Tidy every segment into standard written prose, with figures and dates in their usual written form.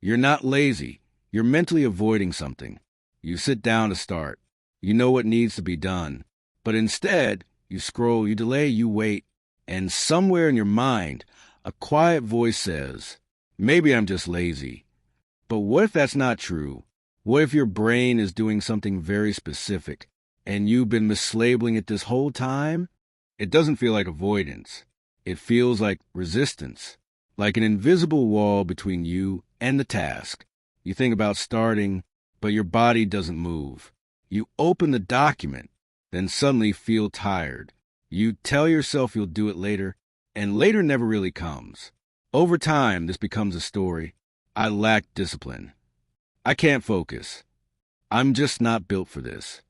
You're not lazy. You're mentally avoiding something. You sit down to start. You know what needs to be done. But instead, you scroll, you delay, you wait, and somewhere in your mind, a quiet voice says, maybe I'm just lazy. But what if that's not true? What if your brain is doing something very specific, and you've been mislabeling it this whole time? It doesn't feel like avoidance. It feels like resistance, like an invisible wall between you and the task. You think about starting, but your body doesn't move. You open the document, then suddenly feel tired. You tell yourself you'll do it later, and later never really comes. Over time, this becomes a story. I lack discipline. I can't focus. I'm just not built for this.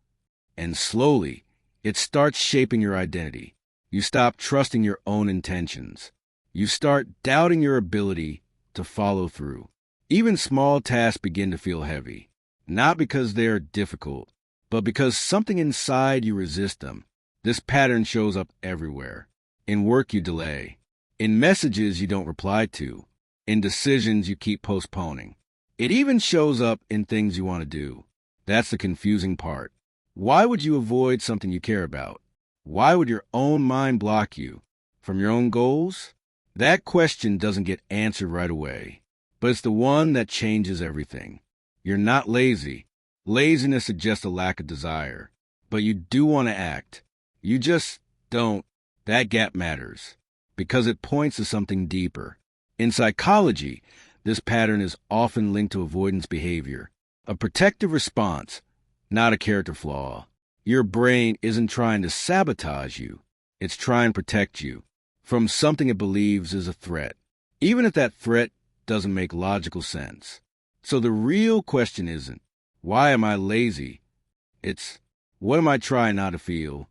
And slowly, it starts shaping your identity. You stop trusting your own intentions. You start doubting your ability to follow through. Even small tasks begin to feel heavy, not because they are difficult, but because something inside you resists them. This pattern shows up everywhere. In work you delay. In messages you don't reply to. In decisions you keep postponing. It even shows up in things you want to do. That's the confusing part. Why would you avoid something you care about? Why would your own mind block you from your own goals? That question doesn't get answered right away, but it's the one that changes everything. You're not lazy. Laziness suggests a lack of desire, but you do want to act. You just don't. That gap matters because it points to something deeper. In psychology, this pattern is often linked to avoidance behavior, a protective response, not a character flaw. Your brain isn't trying to sabotage you. It's trying to protect you from something it believes is a threat, even if that threat doesn't make logical sense. So the real question isn't, why am I lazy? It's, what am I trying not to feel?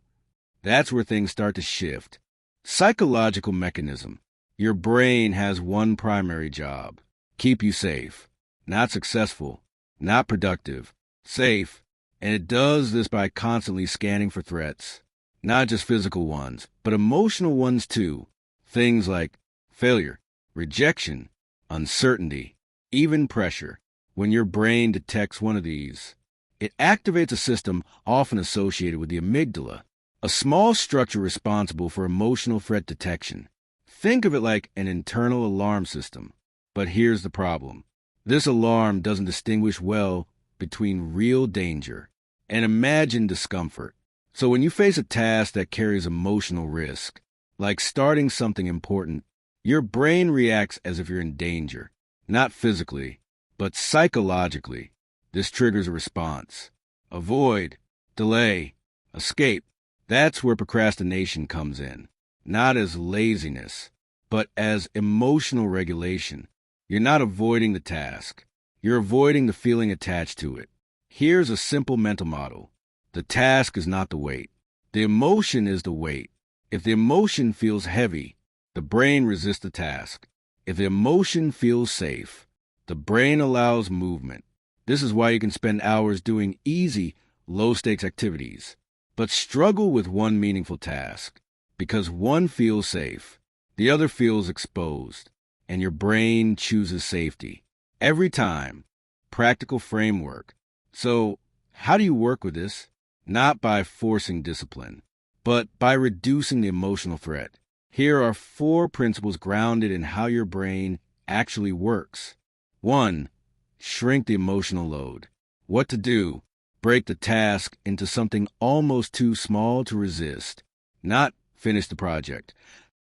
That's where things start to shift. Psychological mechanism. Your brain has one primary job. Keep you safe. Not successful. Not productive. Safe. And it does this by constantly scanning for threats. Not just physical ones, but emotional ones too. Things like failure, rejection, uncertainty, even pressure. When your brain detects one of these, it activates a system often associated with the amygdala, a small structure responsible for emotional threat detection. Think of it like an internal alarm system. But here's the problem. This alarm doesn't distinguish well between real danger and imagined discomfort. So when you face a task that carries emotional risk, like starting something important, your brain reacts as if you're in danger, not physically, but psychologically. This triggers a response. Avoid, delay, escape. That's where procrastination comes in, not as laziness, but as emotional regulation. You're not avoiding the task. You're avoiding the feeling attached to it. Here's a simple mental model. The task is not the weight. The emotion is the weight. If the emotion feels heavy, the brain resists the task. If the emotion feels safe, the brain allows movement. This is why you can spend hours doing easy, low-stakes activities, but struggle with one meaningful task, because one feels safe, the other feels exposed, and your brain chooses safety. Every time. Practical framework. So, how do you work with this? Not by forcing discipline, but by reducing the emotional threat. Here are 4 principles grounded in how your brain actually works. 1. Shrink the emotional load. What to do? Break the task into something almost too small to resist. Not finish the project.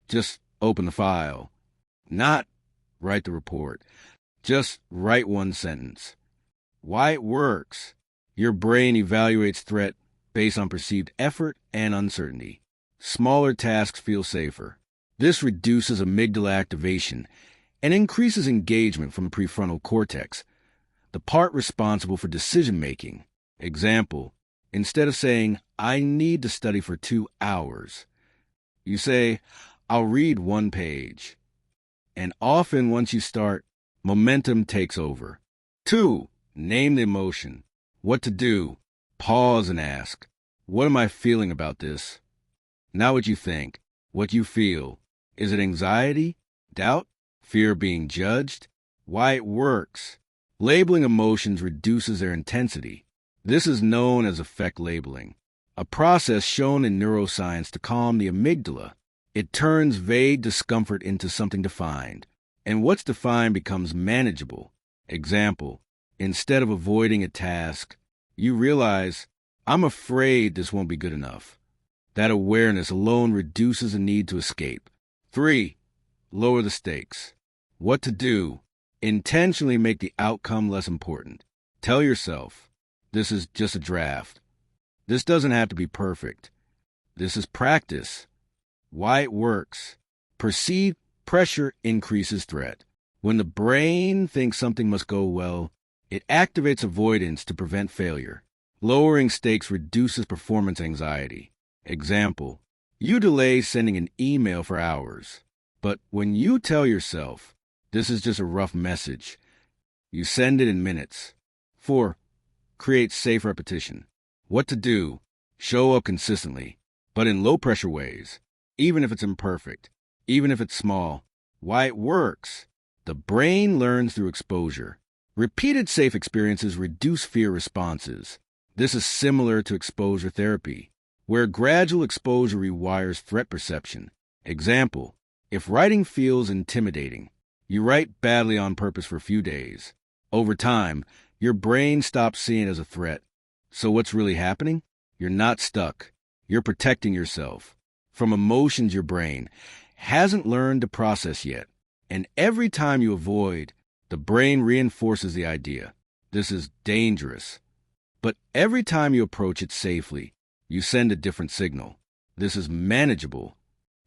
Just open the file. Not write the report. Just write one sentence. Why it works. Your brain evaluates threat based on perceived effort and uncertainty. Smaller tasks feel safer. This reduces amygdala activation and increases engagement from the prefrontal cortex, the part responsible for decision-making. Example, instead of saying, I need to study for 2 hours, you say, I'll read 1 page. And often once you start, momentum takes over. 2. Name the emotion. What to do. Pause and ask, what am I feeling about this? Not what you think, what you feel. Is it anxiety, doubt, fear of being judged? Why it works. Labeling emotions reduces their intensity. This is known as affect labeling, a process shown in neuroscience to calm the amygdala. It turns vague discomfort into something defined, and what's defined becomes manageable. Example, instead of avoiding a task, you realize, I'm afraid this won't be good enough. That awareness alone reduces the need to escape. 3. Lower the stakes. What to do? Intentionally make the outcome less important. Tell yourself, this is just a draft. This doesn't have to be perfect. This is practice. Why it works. Perceived pressure increases threat. When the brain thinks something must go well, it activates avoidance to prevent failure. Lowering stakes reduces performance anxiety. Example, you delay sending an email for hours, but when you tell yourself, this is just a rough message, you send it in minutes. 4. Create safe repetition. What to do? Show up consistently, but in low-pressure ways, even if it's imperfect, even if it's small. Why it works? The brain learns through exposure. Repeated safe experiences reduce fear responses. This is similar to exposure therapy, where gradual exposure rewires threat perception. Example, if writing feels intimidating, you write badly on purpose for a few days. Over time, your brain stops seeing it as a threat. So what's really happening? You're not stuck. You're protecting yourself from emotions your brain hasn't learned to process yet. And every time you avoid, the brain reinforces the idea. This is dangerous. But every time you approach it safely, you send a different signal. This is manageable.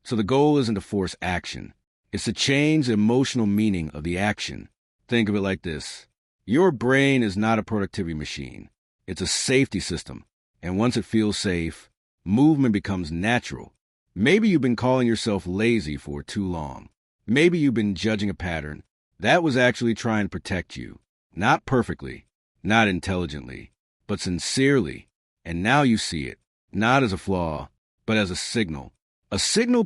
So the goal isn't to force action. It's to change the emotional meaning of the action. Think of it like this. Your brain is not a productivity machine. It's a safety system. And once it feels safe, movement becomes natural. Maybe you've been calling yourself lazy for too long. Maybe you've been judging a pattern. That was actually trying to protect you. Not perfectly, not intelligently, but sincerely. And now you see it, not as a flaw, but as a signal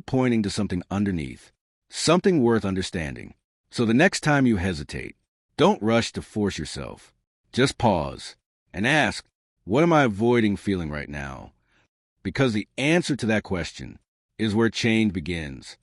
pointing to something underneath, something worth understanding. So the next time you hesitate, don't rush to force yourself. Just pause and ask, what am I avoiding feeling right now? Because the answer to that question is where change begins.